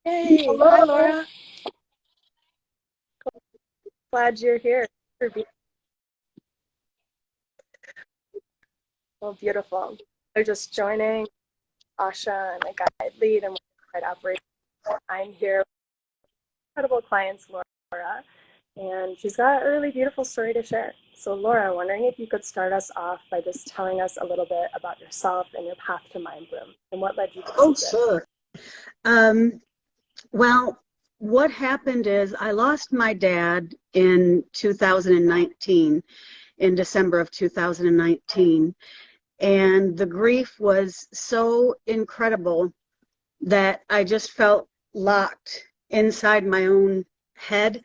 Hey, hi Hello. Laura. Glad you're here. Well, beautiful. They're just joining Asha and the guide lead and guide operation. I'm here with incredible clients, Laura, and she's got a really beautiful story to share. So, Laura, wondering if you could start us off by just telling us a little bit about yourself and your path to Mindbloom and what led you to Oh, choose it. sure. Um, well, what happened is I lost my dad in 2019, in December of 2019, and the grief was so incredible that I just felt locked inside my own head,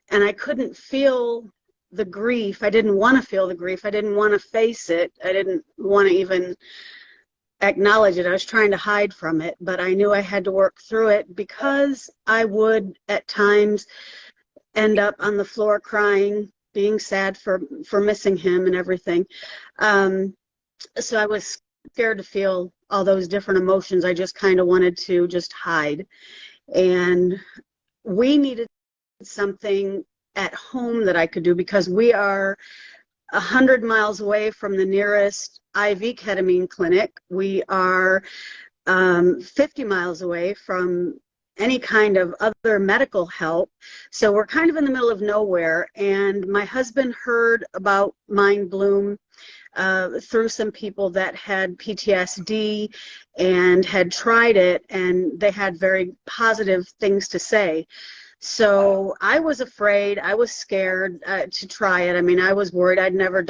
and I couldn't feel the grief. I didn't want to feel the grief. I didn't want to face it. I didn't want to even acknowledge it. I was trying to hide from it, but I knew I had to work through it because I would at times end up on the floor crying, being sad for missing him and everything. Um, so I was scared to feel all those different emotions. I just kind of wanted to just hide. And we needed something at home that I could do because we are 100 miles away from the nearest IV ketamine clinic. We are 50 miles away from any kind of other medical help. So we're kind of in the middle of nowhere. And my husband heard about Mindbloom through some people that had PTSD and had tried it, and they had very positive things to say. So I was afraid, I was scared to try it. I mean, I was worried. I'd never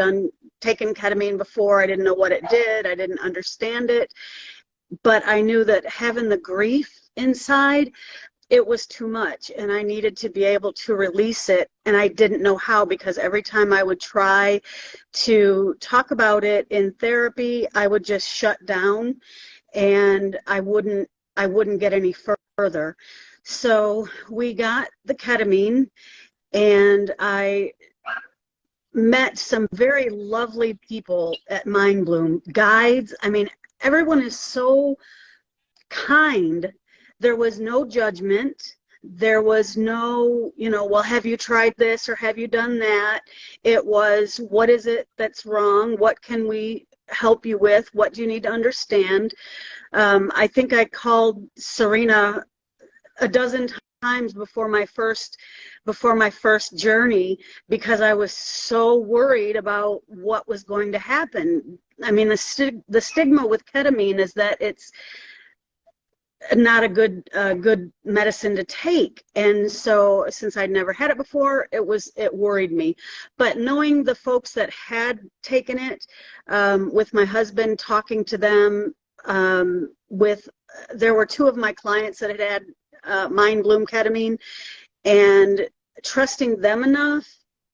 taken ketamine before. I didn't know what it did. I didn't understand it. But I knew that having the grief inside, it was too much, and I needed to be able to release it, and I didn't know how, because every time I would try to talk about it in therapy, I would just shut down, and I wouldn't get any further. So we got the ketamine, and I met some very lovely people at Mindbloom, guides. I mean, everyone is so kind. There was no judgment. There was no, well, have you tried this or have you done that? It was, what is it that's wrong? What can we help you with? What do you need to understand? I think I called Serena a dozen times before my first journey, because I was so worried about what was going to happen. I mean, the stigma with ketamine is that it's not a good medicine to take, and so since I'd never had it before, it worried me. But knowing the folks that had taken it, with my husband, talking to them, with there were two of my clients that had Mindbloom ketamine, and trusting them enough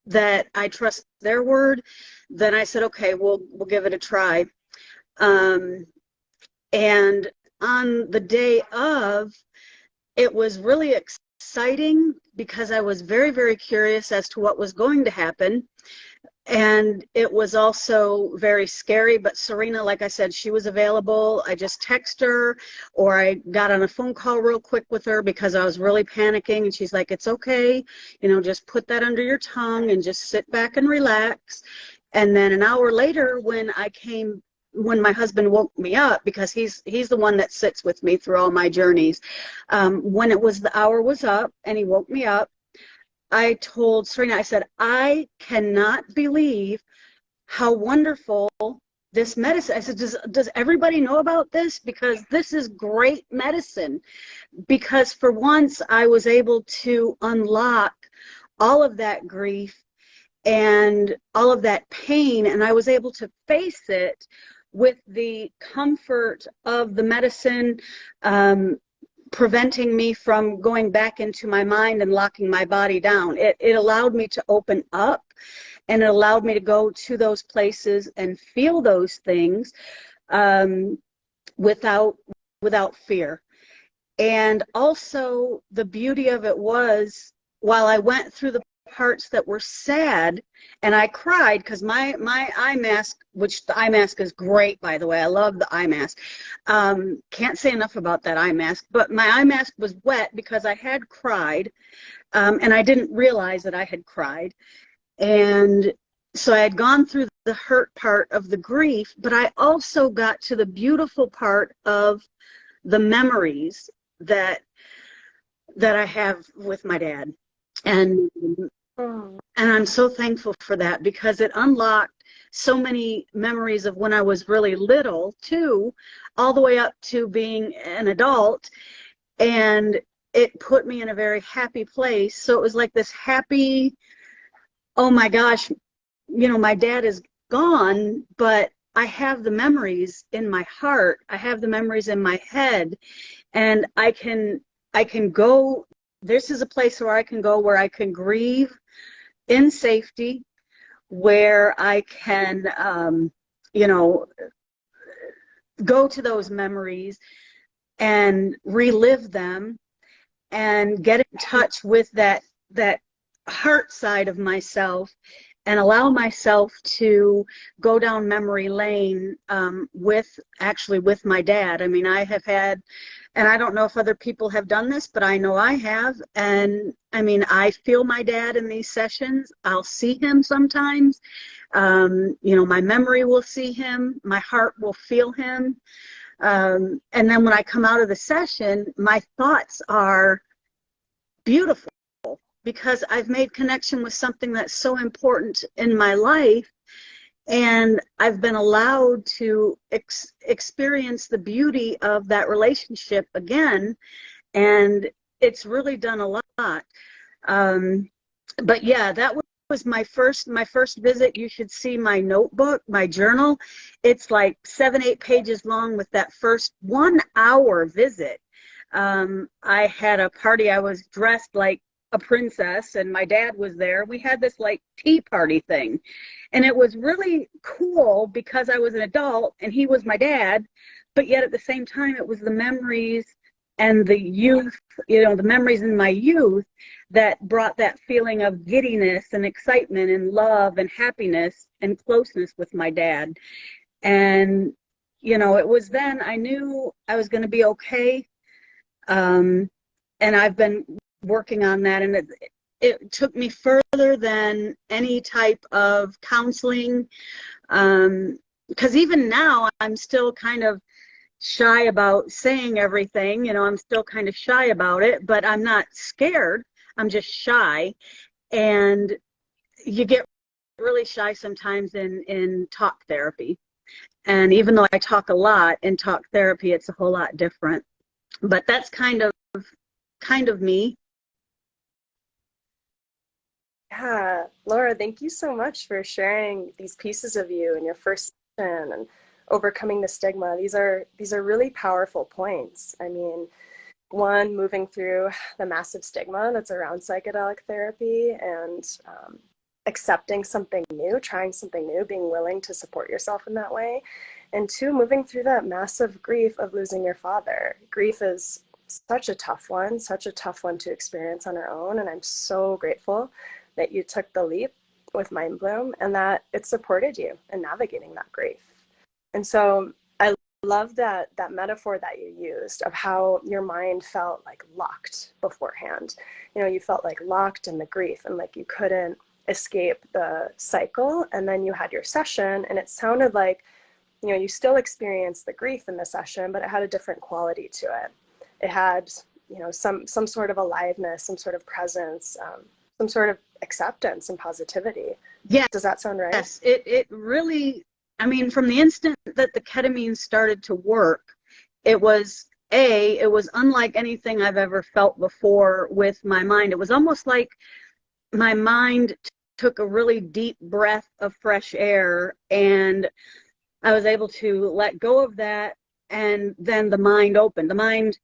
that I trust their word, then I said, okay, we'll give it a try. um, and on the day of, it was really exciting because I was very, very curious as to what was going to happen. And it was also very scary, but Serena, like I said, she was available. I just text her, or I got on a phone call real quick with her because I was really panicking, and she's like, it's okay, just put that under your tongue and just sit back and relax. And then an hour later, when my husband woke me up, because he's the one that sits with me through all my journeys, when the hour was up and he woke me up, I told Serena, I said, I cannot believe how wonderful this medicine. I said, does everybody know about this? Because this is great medicine. Because for once I was able to unlock all of that grief and all of that pain, and I was able to face it with the comfort of the medicine, preventing me from going back into my mind and locking my body down. It allowed me to open up, and it allowed me to go to those places and feel those things, um, without fear. And also, the beauty of it was, while I went through the parts that were sad, and I cried because my eye mask, which the eye mask is great, by the way. I love the eye mask. Can't say enough about that eye mask, but my eye mask was wet because I had cried, and I didn't realize that I had cried. And so I had gone through the hurt part of the grief, but I also got to the beautiful part of the memories that I have with my dad. And I'm so thankful for that, because it unlocked so many memories of when I was really little too, all the way up to being an adult. And it put me in a very happy place. So it was like this happy, oh my gosh, my dad is gone, but I have the memories in my heart. I have the memories in my head, and I can go. This is a place where I can go, where I can grieve in safety, where I can, go to those memories and relive them and get in touch with that heart side of myself, and allow myself to go down memory lane with my dad. I mean, I have had, and I don't know if other people have done this, but I know I have. And I mean, I feel my dad in these sessions. I'll see him sometimes. My memory will see him. My heart will feel him. And then when I come out of the session, my thoughts are beautiful, because I've made connection with something that's so important in my life, and I've been allowed to experience the beauty of that relationship again, and it's really done a lot. But yeah, that was my first visit. You should see my notebook, my journal. It's like 7-8 pages long with that first 1 hour visit. I had a party. I was dressed like a princess, and my dad was there. We had this like tea party thing, and it was really cool because I was an adult and he was my dad, but yet at the same time it was the memories and the youth, the memories in my youth that brought that feeling of giddiness and excitement and love and happiness and closeness with my dad. And it was then I knew I was going to be okay. And I've been working on that, and it took me further than any type of counseling, because even now I'm still kind of shy about saying everything. I'm still kind of shy about it, but I'm not scared. I'm just shy. And you get really shy sometimes in talk therapy, and even though I talk a lot in talk therapy, it's a whole lot different. But that's kind of me. Yeah, Laura, thank you so much for sharing these pieces of you in your first session and overcoming the stigma. These are really powerful points. I mean, one, moving through the massive stigma that's around psychedelic therapy, and accepting something new, trying something new, being willing to support yourself in that way. And two, moving through that massive grief of losing your father. Grief is such a tough one to experience on our own. And I'm so grateful that you took the leap with Mindbloom and that it supported you in navigating that grief. And so I love that metaphor that you used of how your mind felt like locked beforehand. You felt like locked in the grief and like you couldn't escape the cycle. And then you had your session, and it sounded like, you still experienced the grief in the session, but it had a different quality to it. It had, some sort of aliveness, some sort of presence, some sort of acceptance and positivity. Yeah. Does that sound right? Yes, it really, I mean, from the instant that the ketamine started to work, it was unlike anything I've ever felt before with my mind. It was almost like my mind took a really deep breath of fresh air, and I was able to let go of that, and then the mind opened. The mind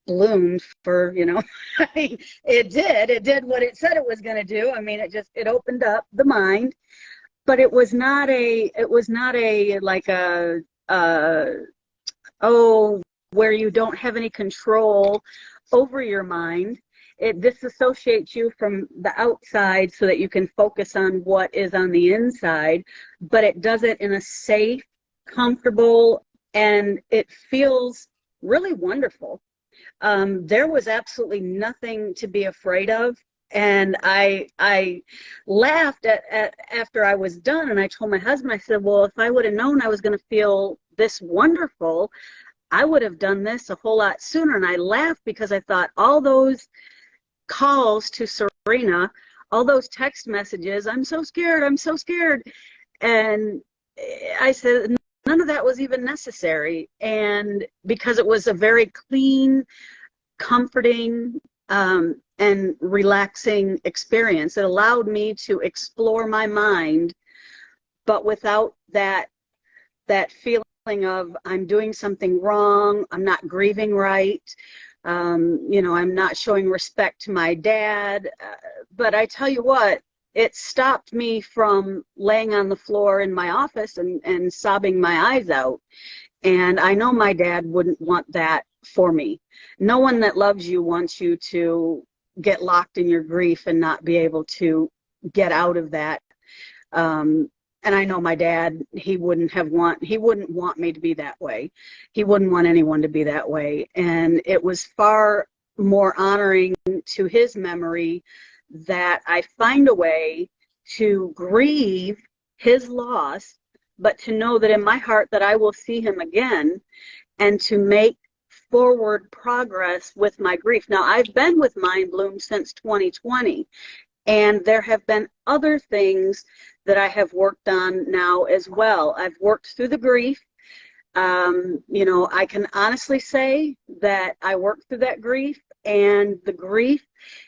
bloomed for, it did what it said it was going to do. I mean, it opened up the mind, but it was not like where you don't have any control over your mind. it disassociates you from the outside so that you can focus on what is on the inside, but it does it in a safe, comfortable, and it feels really wonderful. There was absolutely nothing to be afraid of. And I laughed after I was done, and I told my husband, I said, well, if I would have known I was going to feel this wonderful, I would have done this a whole lot sooner. And I laughed because I thought all those calls to Serena, all those text messages, I'm so scared, I'm so scared. And I said, none of that was even necessary. And because it was a very clean, comforting, and relaxing experience, it allowed me to explore my mind, but without that feeling of I'm doing something wrong, I'm not grieving right, I'm not showing respect to my dad. But I tell you what, it stopped me from laying on the floor in my office and sobbing my eyes out. And I know my dad wouldn't want that for me. No one that loves you wants you to get locked in your grief and not be able to get out of that. And I know my dad, he wouldn't want me to be that way. He wouldn't want anyone to be that way. And it was far more honoring to his memory that I find a way to grieve his loss, but to know that in my heart that I will see him again, and to make forward progress with my grief. Now, I've been with Mindbloom since 2020, and there have been other things that I have worked on now as well. I've worked through the grief. I can honestly say that I worked through that grief, and the grief,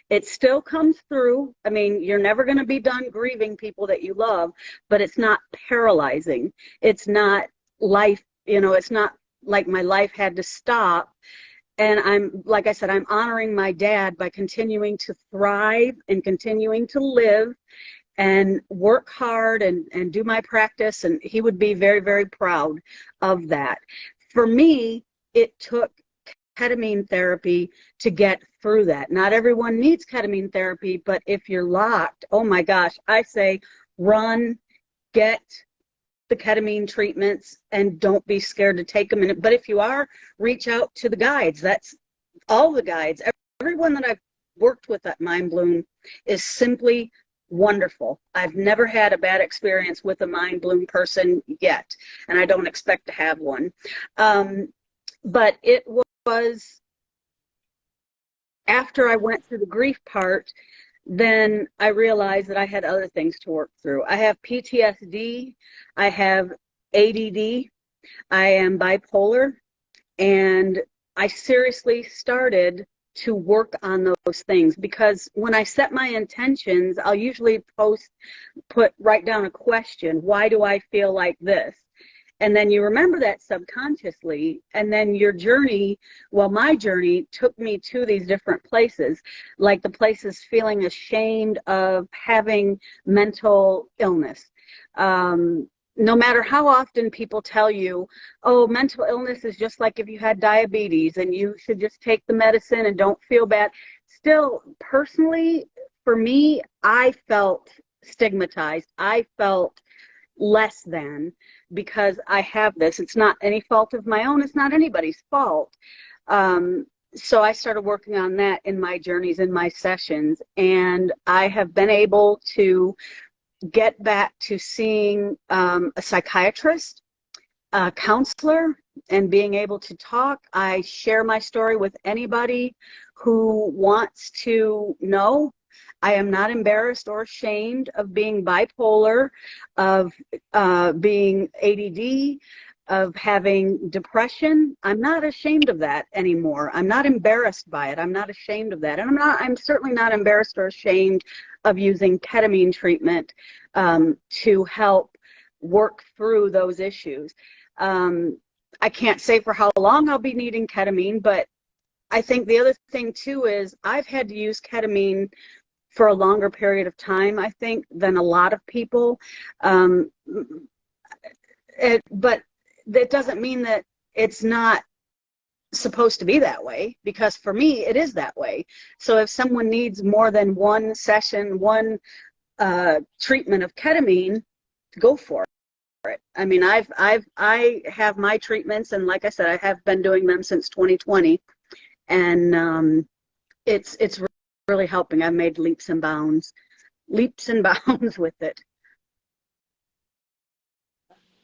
it still comes through. I mean, you're never going to be done grieving people that you love, but it's not paralyzing. It's not life, it's not like my life had to stop. And like I said, I'm honoring my dad by continuing to thrive and continuing to live and work hard and do my practice. And he would be very, very proud of that. For me, it took ketamine therapy to get through that. Not everyone needs ketamine therapy, but if you're locked, oh my gosh, I say run, get the ketamine treatments, and don't be scared to take them. But if you are, reach out to the guides. That's all the guides. Everyone that I've worked with at Mindbloom is simply wonderful. I've never had a bad experience with a Mindbloom person yet, and I don't expect to have one. But it was after I went through the grief part, then I realized that I had other things to work through. I have PTSD, I have ADD, I am bipolar, and I seriously started to work on those things, because when I set my intentions, I'll usually write down a question. Why do I feel like this? And then you remember that subconsciously, and then your journey, my journey took me to these different places, like the places feeling ashamed of having mental illness. No matter how often people tell you, oh, mental illness is just like if you had diabetes and you should just take the medicine and don't feel bad. Still, personally, for me, I felt stigmatized. I felt less than, because I have this. It's not any fault of my own. It's not anybody's fault. So I started working on that in my journeys, in my sessions, and I have been able to get back to seeing a psychiatrist, a counselor, and being able to talk. I share my story with anybody who wants to know. I am not embarrassed or ashamed of being bipolar, of being ADD, of having depression. I'm not ashamed of that anymore. I'm not embarrassed by it. I'm not ashamed of that. And I'm certainly not embarrassed or ashamed of using ketamine treatment to help work through those issues. I can't say for how long I'll be needing ketamine, but I think the other thing too is I've had to use ketamine for a longer period of time, I think, than a lot of people. But that doesn't mean that it's not supposed to be that way, because for me it is that way. So if someone needs more than one session, one treatment of ketamine, go for it. I mean, I have my treatments, and like I said, I have been doing them since 2020, and it's really helping. I've made leaps and bounds with it.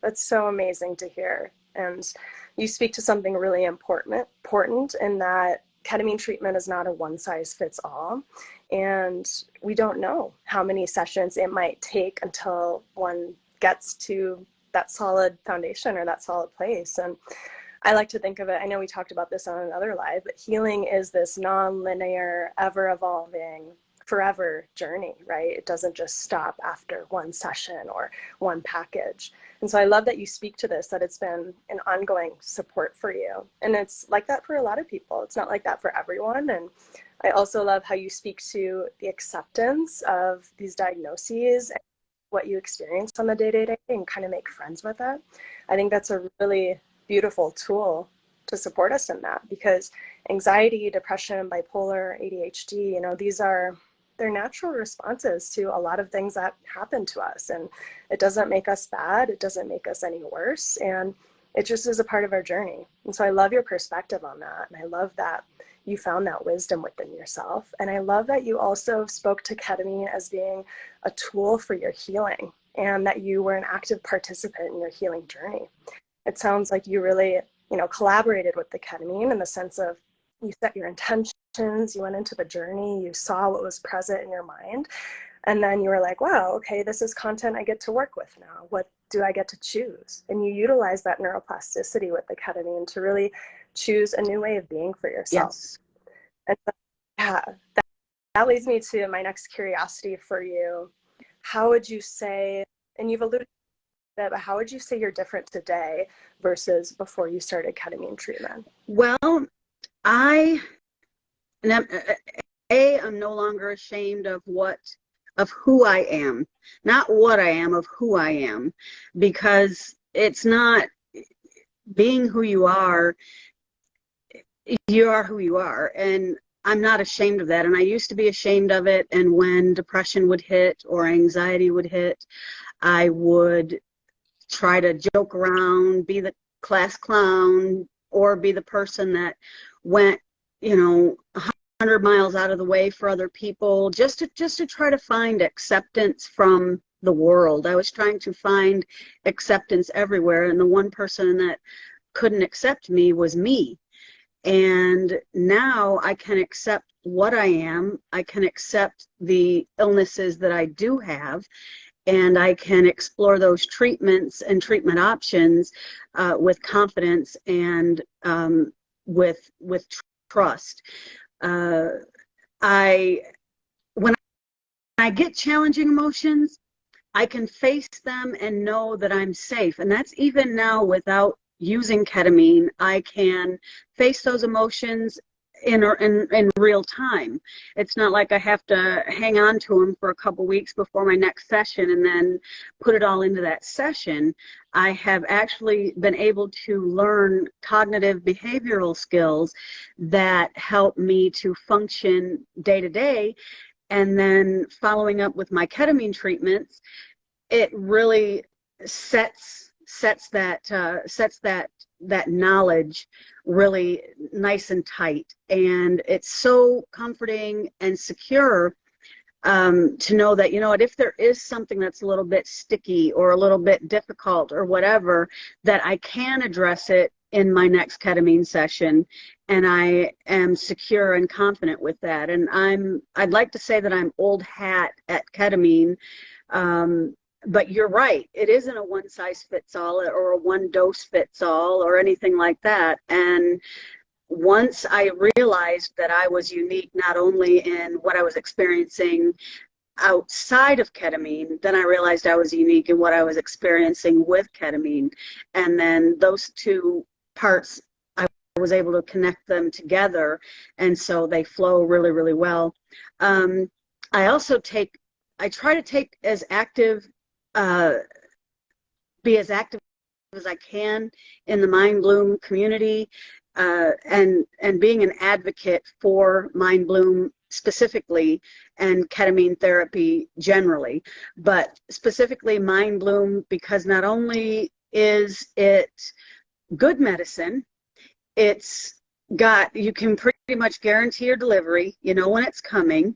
That's so amazing to hear. And you speak to something really important in that ketamine treatment is not a one-size-fits-all. And we don't know how many sessions it might take until one gets to that solid foundation or that solid place. And I like to think of it, I know we talked about this on another live, but healing is this non-linear, ever-evolving, forever journey, right? It doesn't just stop after one session or one package. And so I love that you speak to this, that it's been an ongoing support for you. And it's like that for a lot of people. It's not like that for everyone. And I also love how you speak to the acceptance of these diagnoses and what you experience on the day-to-day and kind of make friends with it. I think that's a really beautiful tool to support us in that, because anxiety, depression, bipolar, ADHD, they're natural responses to a lot of things that happen to us, and it doesn't make us bad. It doesn't make us any worse, and it just is a part of our journey. And so I love your perspective on that, and I love that you found that wisdom within yourself. And I love that you also spoke to ketamine as being a tool for your healing, and that you were an active participant in your healing journey. It sounds like you really, collaborated with the ketamine in the sense of you set your intentions, you went into the journey, you saw what was present in your mind, and then you were like, wow, okay, this is content I get to work with now. What do I get to choose? And you utilize that neuroplasticity with the ketamine to really choose a new way of being for yourself. Yes. And so, yeah, that leads me to my next curiosity for you. How would you say, and you've alluded to it, but how would you say you're different today versus before you started ketamine treatment? Well, I'm no longer ashamed of who I am, not what I am, of who I am, because it's not being who you are who you are, and I'm not ashamed of that. And I used to be ashamed of it, and when depression would hit or anxiety would hit, I would try to joke around, be the class clown, or be the person that went 100 miles out of the way for other people, just to try to find acceptance from the world. I was trying to find acceptance everywhere, and the one person that couldn't accept me was me. And now I can accept what I am. I can accept the illnesses that I do have, and I can explore those treatments and treatment options with confidence and with trust. When I get challenging emotions, I can face them and know that I'm safe. And that's even now without using ketamine. I can face those emotions in real time. It's not like I have to hang on to them for a couple weeks before my next session and then put it all into that session. I have actually been able to learn cognitive behavioral skills that help me to function day to day. And then following up with my ketamine treatments, it really sets that knowledge really nice and tight, and it's so comforting and secure to know that, if there is something that's a little bit sticky or a little bit difficult or whatever, that I can address it in my next ketamine session, and I am secure and confident with that. And I'd like to say that I'm old hat at ketamine. But you're right, it isn't a one-size-fits-all or a one-dose-fits-all or anything like that. And once I realized that I was unique not only in what I was experiencing outside of ketamine, then I realized I was unique in what I was experiencing with ketamine. And then those two parts, I was able to connect them together, and so they flow really, really well. I try to take as active be as active as I can in the Mindbloom community, and being an advocate for Mindbloom specifically and ketamine therapy generally, but specifically Mindbloom because not only is it good medicine, it's got, you can pretty much guarantee your delivery, you know when it's coming.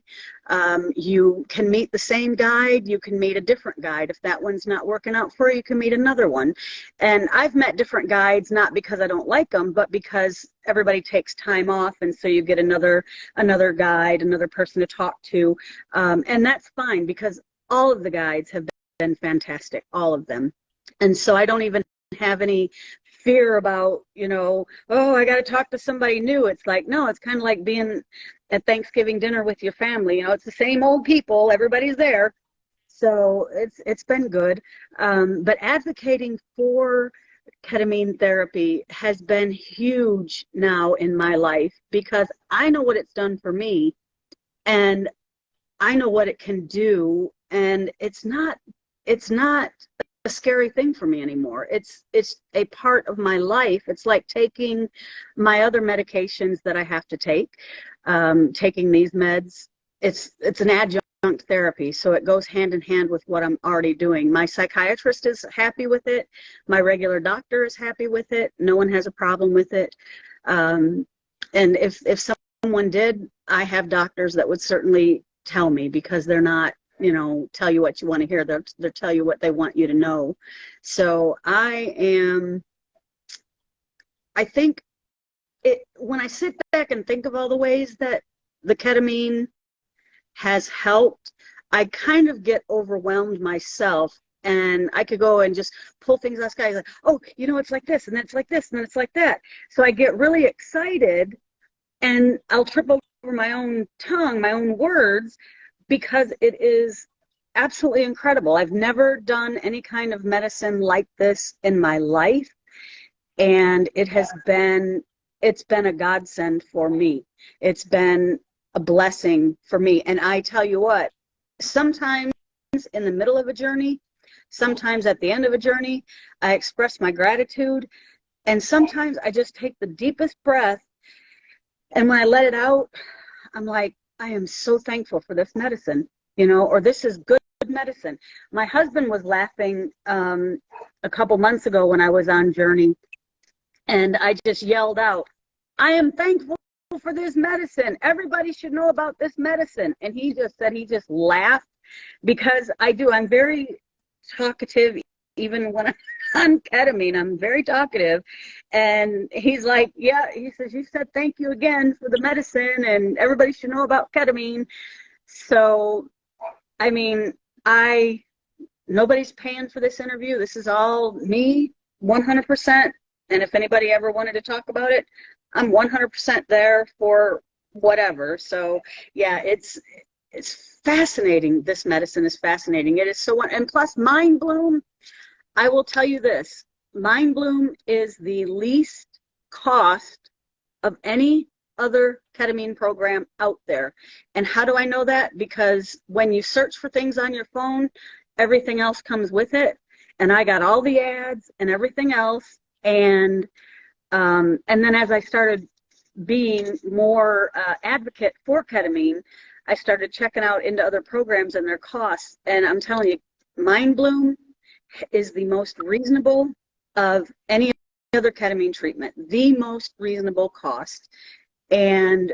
You can meet the same guide, you can meet a different guide. If that one's not working out for you, you can meet another one. And I've met different guides, not because I don't like them, but because everybody takes time off, and so you get another guide, another person to talk to. And that's fine, because all of the guides have been fantastic, all of them. And so I don't even have any fear about, you know, oh, I got to talk to somebody new. It's like, no, it's kind of like being at Thanksgiving dinner with your family. You know, it's the same old people, everybody's there. So it's been good. But advocating for ketamine therapy has been huge now in my life, because I know what it's done for me, and I know what it can do, and it's not a scary thing for me anymore. It's a part of my life. It's like taking my other medications that I have to take, taking these meds. It's an adjunct therapy, so it goes hand in hand with what I'm already doing. My psychiatrist is happy with it. My regular doctor is happy with it. No one has a problem with it. And if someone did, I have doctors that would certainly tell me, because they're not, you know, tell you what you want to hear. They'll tell you what they want you to know. So I think when I sit back and think of all the ways that the ketamine has helped, I kind of get overwhelmed myself, and I could go and just pull things out of the sky, like, oh, you know, it's like this, and it's like this, and it's like that. So I get really excited, and I'll trip over my own tongue, my own words, because it is absolutely incredible. I've never done any kind of medicine like this in my life, and it's been a godsend for me. It's been a blessing for me. And I tell you what, sometimes in the middle of a journey, sometimes at the end of a journey, I express my gratitude, and sometimes I just take the deepest breath, and when I let it out, I'm like, I am so thankful for this medicine, you know, or this is good medicine. My husband was laughing a couple months ago when I was on Journey, and I just yelled out, I am thankful for this medicine. Everybody should know about this medicine. And he just laughed, because I'm very talkative. Even when I'm on ketamine, I'm very talkative. And he's like, yeah, he says, you said thank you again for the medicine, and everybody should know about ketamine. So, I mean, nobody's paying for this interview. This is all me, 100%. And if anybody ever wanted to talk about it, I'm 100% there for whatever. So, yeah, it's fascinating. This medicine is fascinating. It is so, and plus Mindbloom, I will tell you this, Mindbloom is the least cost of any other ketamine program out there. And how do I know that? Because when you search for things on your phone, everything else comes with it. And I got all the ads and everything else. And then as I started being more advocate for ketamine, I started checking out into other programs and their costs. And I'm telling you, Mindbloom is the most reasonable of any other ketamine treatment, the most reasonable cost. And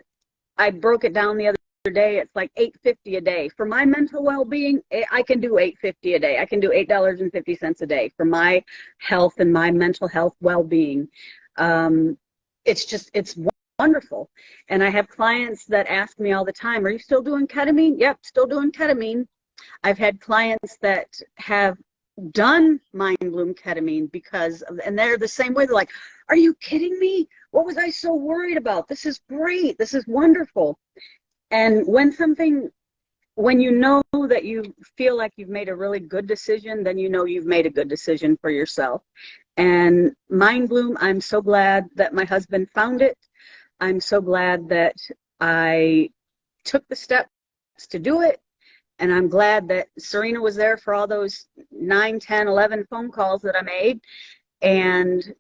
I broke it down the other day. It's like $8.50 a day for my mental well-being. I can do $8.50 a day. I can do $8.50 a day for my health and my mental health well-being. It's wonderful. And I have clients that ask me all the time, are you still doing ketamine? Yep, still doing ketamine. I've had clients that have done Mindbloom ketamine and they're the same way. They're like, are you kidding me? What was I so worried about? This is great. This is wonderful. And when you know that you feel like you've made a really good decision, then you know you've made a good decision for yourself. And Mindbloom, I'm so glad that my husband found it. I'm so glad that I took the steps to do it. And I'm glad that Serena was there for all those 9, 10, 11 phone calls that I made. And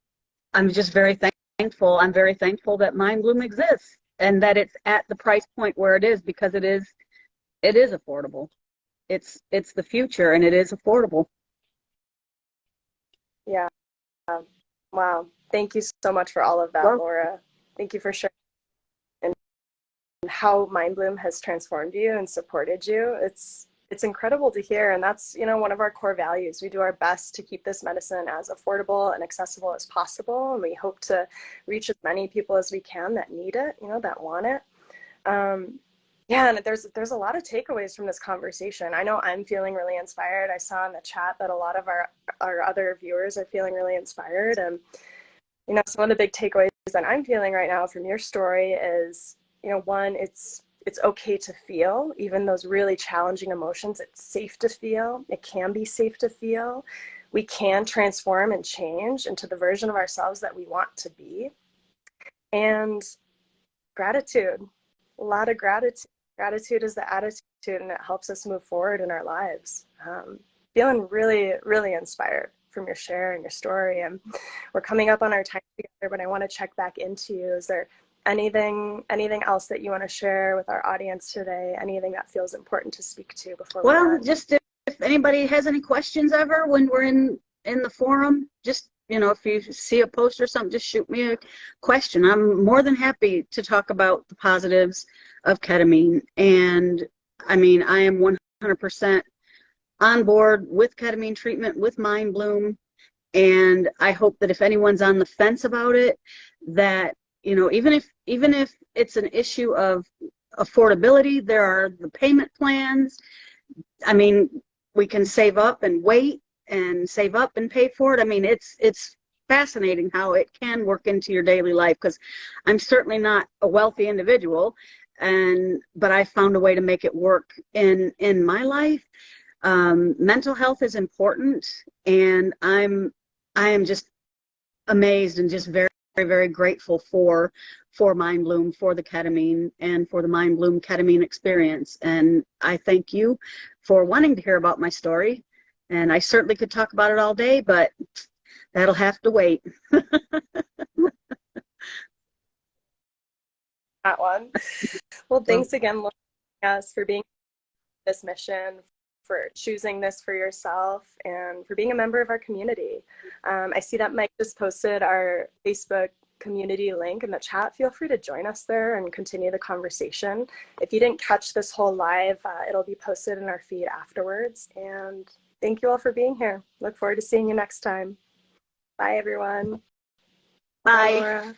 I'm just very thankful thankful. I'm very thankful that Mindbloom exists and that it's at the price point where it is, because it is affordable. It's the future, and it is affordable. Yeah. Wow. Thank you so much for all of that, Well, Laura. Thank you for sharing and how Mindbloom has transformed you and supported you. It's incredible to hear, and that's, you know, one of our core values. We do our best to keep this medicine as affordable and accessible as possible, and we hope to reach as many people as we can that need it, you know, that want it. Yeah, and there's a lot of takeaways from this conversation. I know I'm feeling really inspired. I saw in the chat that a lot of our other viewers are feeling really inspired. And, you know, some of the big takeaways that I'm feeling right now from your story is, you know, one, it's okay to feel, even those really challenging emotions. It's safe to feel. It can be safe to feel. We can transform and change into the version of ourselves that we want to be. And gratitude, a lot of gratitude. Gratitude is the attitude, and it helps us move forward in our lives. Feeling really, really inspired from your share and your story. And we're coming up on our time together, but I want to check back into you. Is there anything else that you want to share with our audience today? Anything that feels important to speak to before we end? Just if anybody has any questions ever when we're in the forum, just, you know, if you see a post or something, just shoot me a question. I'm more than happy to talk about the positives of ketamine. And I mean, I am 100% on board with ketamine treatment, with Mindbloom. And I hope that if anyone's on the fence about it, that, you know, even if it's an issue of affordability, there are the payment plans. I mean, we can save up and wait and save up and pay for it. I mean, it's fascinating how it can work into your daily life, because I'm certainly not a wealthy individual, but I found a way to make it work in my life. Mental health is important, and I am just amazed and just very, very, very grateful for Mindbloom, for the ketamine, and for the Mindbloom ketamine experience. And I thank you for wanting to hear about my story. And I certainly could talk about it all day, but that'll have to wait. That one. Well, thanks again, Laura, for being on this mission, for choosing this for yourself, and for being a member of our community. I see that Mike just posted our Facebook community link in the chat. Feel free to join us there and continue the conversation. If you didn't catch this whole live, it'll be posted in our feed afterwards. And thank you all for being here. Look forward to seeing you next time. Bye, everyone. Bye. Bye, Laura.